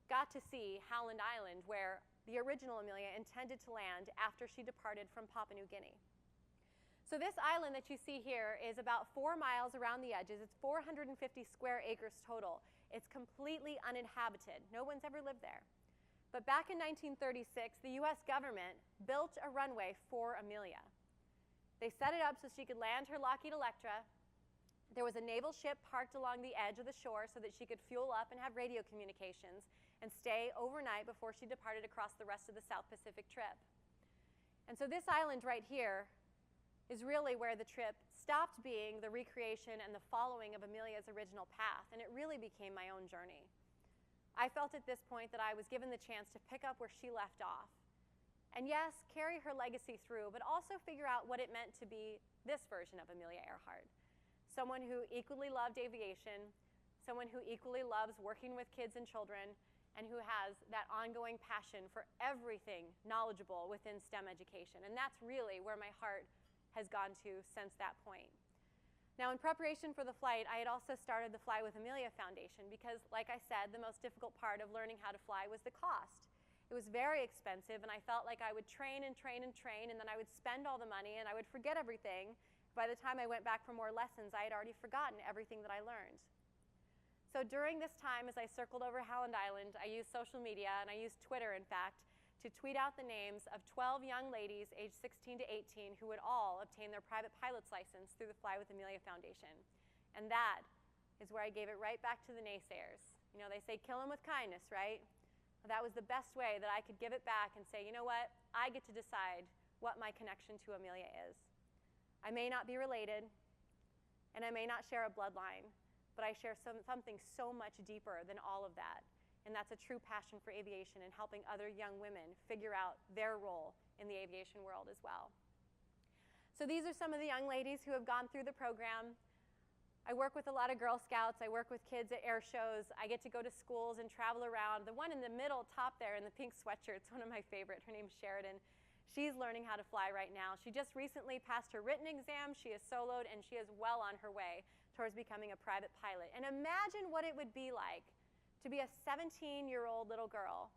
got to see Howland Island, where the original Amelia intended to land after she departed from Papua New Guinea. So this island that you see here is about 4 miles around the edges. It's 450 square acres total. It's completely uninhabited. No one's ever lived there. But back in 1936, the US government built a runway for Amelia. They set it up so she could land her Lockheed Electra. There was a naval ship parked along the edge of the shore so that she could fuel up and have radio communications and stay overnight before she departed across the rest of the South Pacific trip. And so this island right here is really where the trip stopped being the recreation and the following of Amelia's original path, and it really became my own journey. I felt at this point that I was given the chance to pick up where she left off. And yes, carry her legacy through, but also figure out what it meant to be this version of Amelia Earhart. Someone who equally loved aviation, someone who equally loves working with kids and children, and who has that ongoing passion for everything knowledgeable within STEM education. And that's really where my heart has gone to since that point. Now, in preparation for the flight, I had also started the Fly with Amelia Foundation because, like I said, the most difficult part of learning how to fly was the cost. It was very expensive, and I felt like I would train and train and train, and then I would spend all the money, and I would forget everything. By the time I went back for more lessons, I had already forgotten everything that I learned. So during this time, as I circled over Howland Island, I used social media, and I used Twitter, in fact, to tweet out the names of 12 young ladies aged 16 to 18 who would all obtain their private pilot's license through the Fly with Amelia Foundation. And that is where I gave it right back to the naysayers. You know, they say kill them with kindness, right? Well, that was the best way that I could give it back and say, you know what? I get to decide what my connection to Amelia is. I may not be related, and I may not share a bloodline, but I share something so much deeper than all of that. And that's a true passion for aviation and helping other young women figure out their role in the aviation world as well. So these are some of the young ladies who have gone through the program. I work with a lot of Girl Scouts. I work with kids at air shows. I get to go to schools and travel around. The one in the middle top there in the pink sweatshirt is one of my favorite. Her name's Sheridan. She's learning how to fly right now. She just recently passed her written exam. She is soloed, and she is well on her way towards becoming a private pilot. And imagine what it would be like to be a 17-year-old little girl.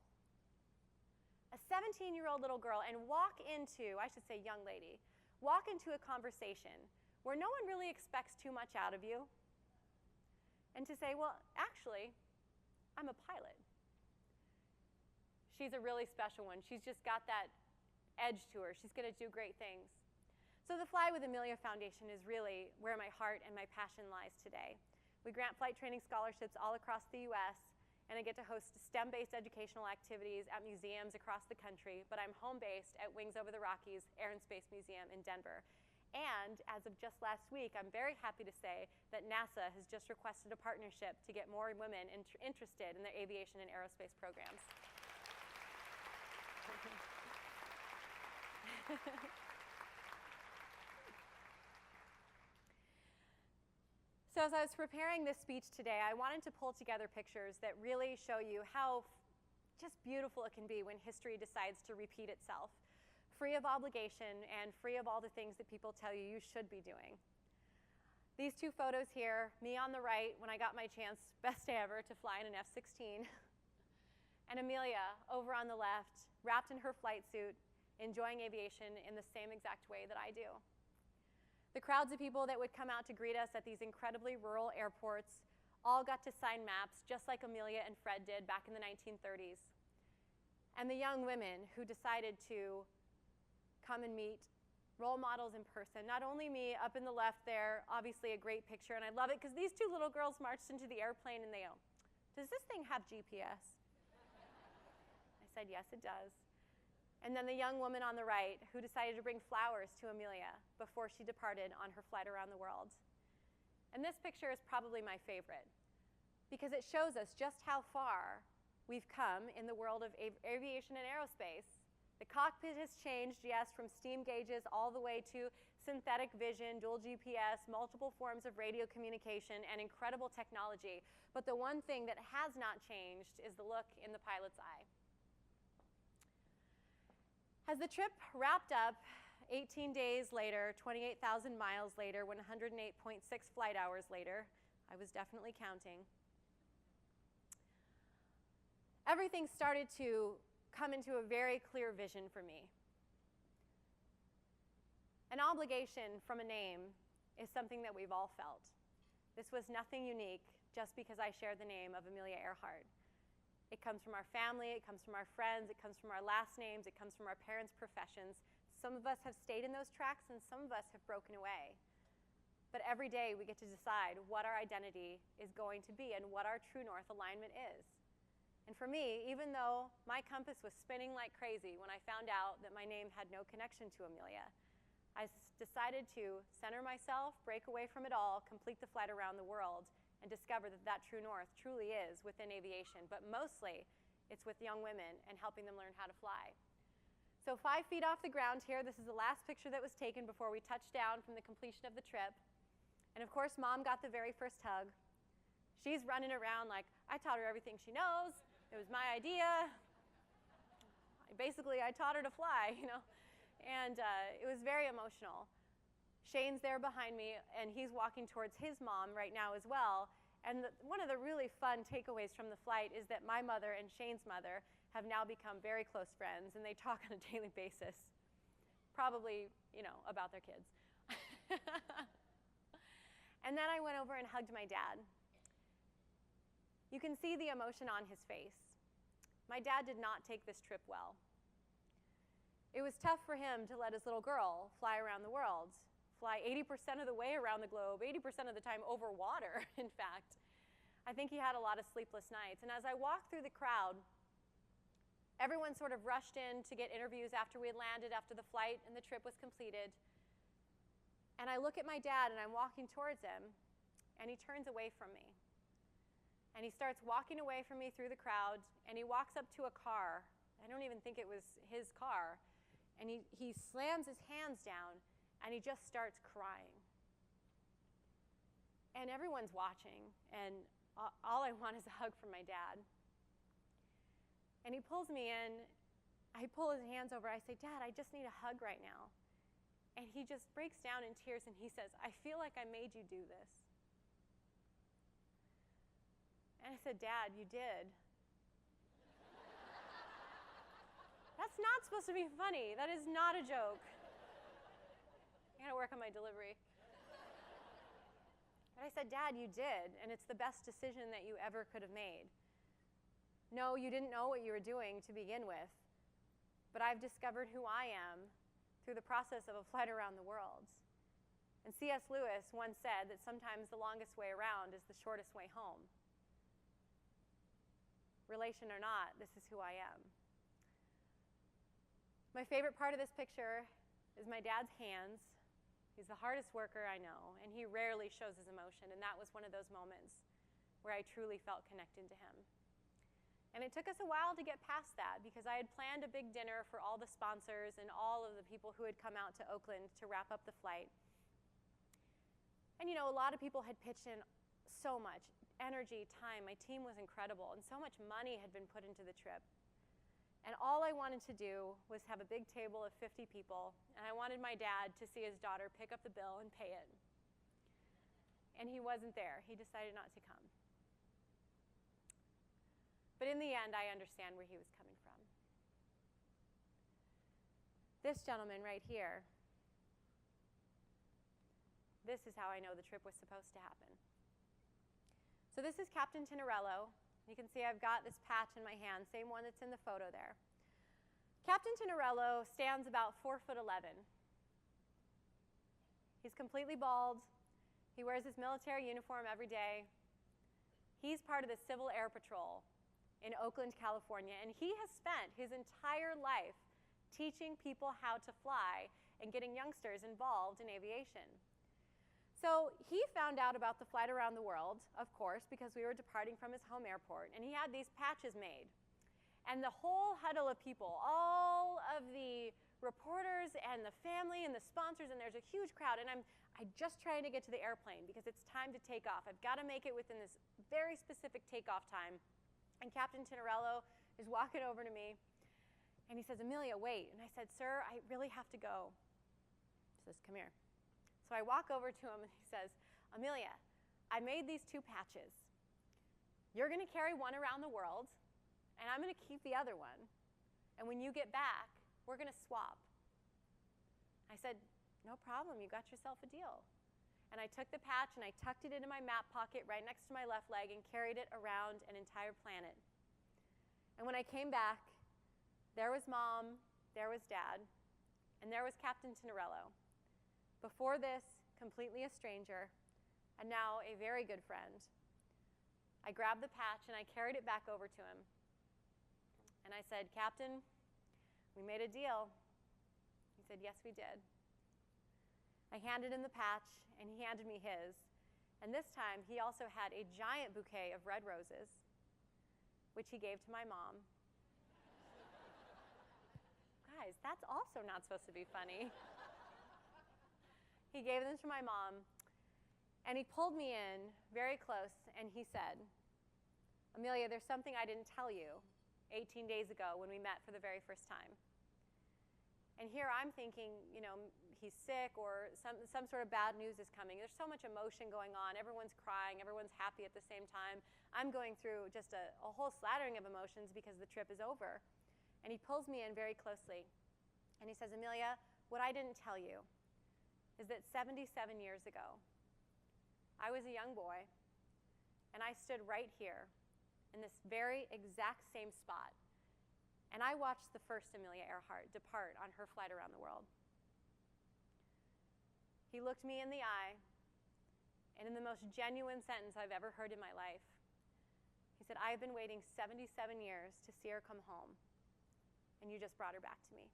A 17-year-old little girl, and walk into, I should say young lady, walk into a conversation where no one really expects too much out of you, and to say, well, actually, I'm a pilot. She's a really special one. She's just got that edge to her. She's going to do great things. So the Fly with Amelia Foundation is really where my heart and my passion lies today. We grant flight training scholarships all across the US, and I get to host STEM-based educational activities at museums across the country, but I'm home-based at Wings Over the Rockies Air and Space Museum in Denver. And as of just last week, I'm very happy to say that NASA has just requested a partnership to get more women interested in their aviation and aerospace programs. So as I was preparing this speech today, I wanted to pull together pictures that really show you how just beautiful it can be when history decides to repeat itself, free of obligation and free of all the things that people tell you you should be doing. These two photos here, me on the right when I got my chance, best day ever, to fly in an F-16, and Amelia over on the left, wrapped in her flight suit, enjoying aviation in the same exact way that I do. The crowds of people that would come out to greet us at these incredibly rural airports all got to sign maps, just like Amelia and Fred did back in the 1930s. And the young women who decided to come and meet role models in person. Not only me up in the left there, obviously a great picture, and I love it because these two little girls marched into the airplane and they go, "Does this thing have GPS?" I said, "Yes, it does." And then the young woman on the right who decided to bring flowers to Amelia before she departed on her flight around the world. And this picture is probably my favorite because it shows us just how far we've come in the world of aviation and aerospace. The cockpit has changed, yes, from steam gauges all the way to synthetic vision, dual GPS, multiple forms of radio communication, and incredible technology. But the one thing that has not changed is the look in the pilot's eye. As the trip wrapped up 18 days later, 28,000 miles later, 108.6 flight hours later, I was definitely counting, everything started to come into a very clear vision for me. An obligation from a name is something that we've all felt. This was nothing unique just because I shared the name of Amelia Earhart. It comes from our family, it comes from our friends, it comes from our last names, it comes from our parents' professions. Some of us have stayed in those tracks and some of us have broken away. But every day we get to decide what our identity is going to be and what our true north alignment is. And for me, even though my compass was spinning like crazy when I found out that my name had no connection to Amelia, I decided to center myself, break away from it all, complete the flight around the world, and discover that that true north truly is within aviation, but mostly it's with young women and helping them learn how to fly. So 5 feet off the ground here, this is the last picture that was taken before we touched down from the completion of the trip. And of course, Mom got the very first hug. She's running around like, I taught her everything she knows. It was my idea. Basically, I taught her to fly, you know. And it was very emotional. Shane's there behind me, and he's walking towards his mom right now as well. And one of the really fun takeaways from the flight is that my mother and Shane's mother have now become very close friends, and they talk on a daily basis, probably, you know, about their kids. And then I went over and hugged my dad. You can see the emotion on his face. My dad did not take this trip well. It was tough for him to let his little girl fly around the world, fly 80% of the way around the globe, 80% of the time over water, in fact. I think he had a lot of sleepless nights. And as I walked through the crowd, everyone sort of rushed in to get interviews after we had landed, after the flight and the trip was completed. And I look at my dad, and I'm walking towards him, and he turns away from me. And he starts walking away from me through the crowd, and he walks up to a car. I don't even think it was his car. And he slams his hands down, and he just starts crying. And everyone's watching, and all I want is a hug from my dad. And he pulls me in. I pull his hands over. I say, Dad, I just need a hug right now. And he just breaks down in tears, and he says, I feel like I made you do this. And I said, Dad, you did. That's not supposed to be funny. That is not a joke. I gotta work on my delivery. But I said, Dad, you did, and it's the best decision that you ever could have made. No, you didn't know what you were doing to begin with, but I've discovered who I am through the process of a flight around the world. And C.S. Lewis once said that sometimes the longest way around is the shortest way home. Relation or not, this is who I am. My favorite part of this picture is my dad's hands. He's the hardest worker I know, and he rarely shows his emotion, and that was one of those moments where I truly felt connected to him. And it took us a while to get past that because I had planned a big dinner for all the sponsors and all of the people who had come out to Oakland to wrap up the flight. And you know, a lot of people had pitched in so much energy, time. My team was incredible, and so much money had been put into the trip. And all I wanted to do was have a big table of 50 people, and I wanted my dad to see his daughter pick up the bill and pay it. And he wasn't there. He decided not to come. But in the end, I understand where he was coming from. This gentleman right here, this is how I know the trip was supposed to happen. So this is Captain Tinarello. You can see I've got this patch in my hand, same one that's in the photo there. Captain Tinarello stands about 4'11". He's completely bald. He wears his military uniform every day. He's part of the Civil Air Patrol in Oakland, California, and he has spent his entire life teaching people how to fly and getting youngsters involved in aviation. So he found out about the flight around the world, of course, because we were departing from his home airport, and he had these patches made. And the whole huddle of people, all of the reporters and the family and the sponsors, and there's a huge crowd, and I'm just trying to get to the airplane because it's time to take off. I've got to make it within this very specific takeoff time. And Captain Tinarello is walking over to me, and he says, "Amelia, wait." And I said, "Sir, I really have to go." He says, "Come here." So I walk over to him, and he says, "Amelia, I made these 2 patches. You're going to carry one around the world, and I'm going to keep the other one. And when you get back, we're going to swap." I said, "No problem. You got yourself a deal." And I took the patch, and I tucked it into my map pocket right next to my left leg and carried it around an entire planet. And when I came back, there was Mom, there was Dad, and there was Captain Tinarello. Before this, completely a stranger, and now a very good friend. I grabbed the patch, and I carried it back over to him. And I said, "Captain, we made a deal." He said, "Yes, we did." I handed him the patch, and he handed me his. And this time, he also had a giant bouquet of red roses, which he gave to my mom. Guys, that's also not supposed to be funny. He gave them to my mom, and he pulled me in very close, and he said, "Amelia, there's something I didn't tell you 18 days ago when we met for the very first time." And here I'm thinking, you know, he's sick or some sort of bad news is coming. There's so much emotion going on. Everyone's crying. Everyone's happy at the same time. I'm going through just a whole slattering of emotions because the trip is over. And he pulls me in very closely, and he says, "Amelia, what I didn't tell you is that 77 years ago, I was a young boy, and I stood right here in this very exact same spot, and I watched the first Amelia Earhart depart on her flight around the world." He looked me in the eye, and in the most genuine sentence I've ever heard in my life, he said, "I've been waiting 77 years to see her come home, and you just brought her back to me."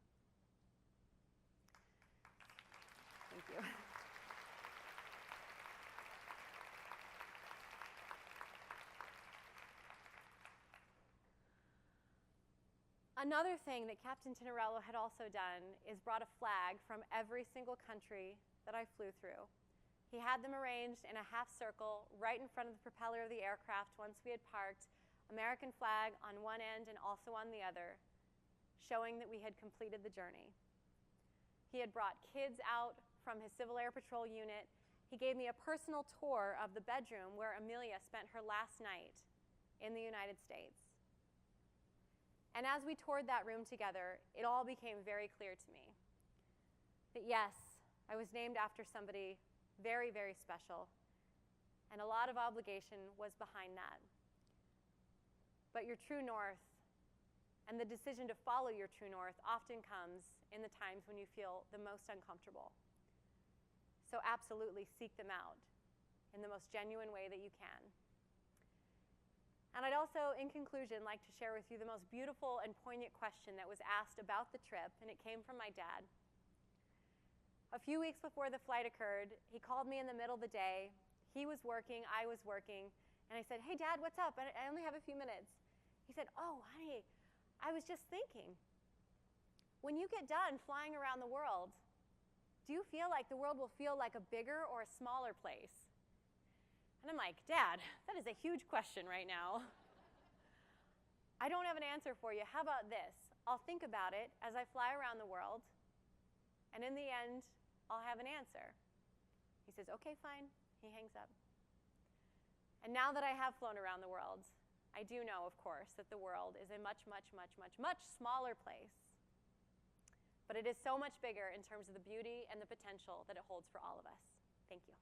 Thank you. Another thing that Captain Tinarello had also done is brought a flag from every single country that I flew through. He had them arranged in a half circle right in front of the propeller of the aircraft once we had parked, American flag on one end and also on the other, showing that we had completed the journey. He had brought kids out from his Civil Air Patrol unit. He gave me a personal tour of the bedroom where Amelia spent her last night in the United States. And as we toured that room together, it all became very clear to me that yes, I was named after somebody very, very special, and a lot of obligation was behind that. But your true north and the decision to follow your true north often comes in the times when you feel the most uncomfortable. So absolutely seek them out in the most genuine way that you can. And I'd also, in conclusion, like to share with you the most beautiful and poignant question that was asked about the trip, and it came from my dad. A few weeks before the flight occurred, he called me in the middle of the day. He was working, I was working, and I said, "Hey, Dad, what's up? I only have a few minutes." He said, "Oh, honey, I was just thinking, when you get done flying around the world, do you feel like the world will feel like a bigger or a smaller place?" And I'm like, "Dad, that is a huge question right now. I don't have an answer for you. How about this? I'll think about it as I fly around the world, and in the end, I'll have an answer." He says, "Okay, fine." He hangs up. And now that I have flown around the world, I do know, of course, that the world is a much, much, much, much, much smaller place. But it is so much bigger in terms of the beauty and the potential that it holds for all of us. Thank you.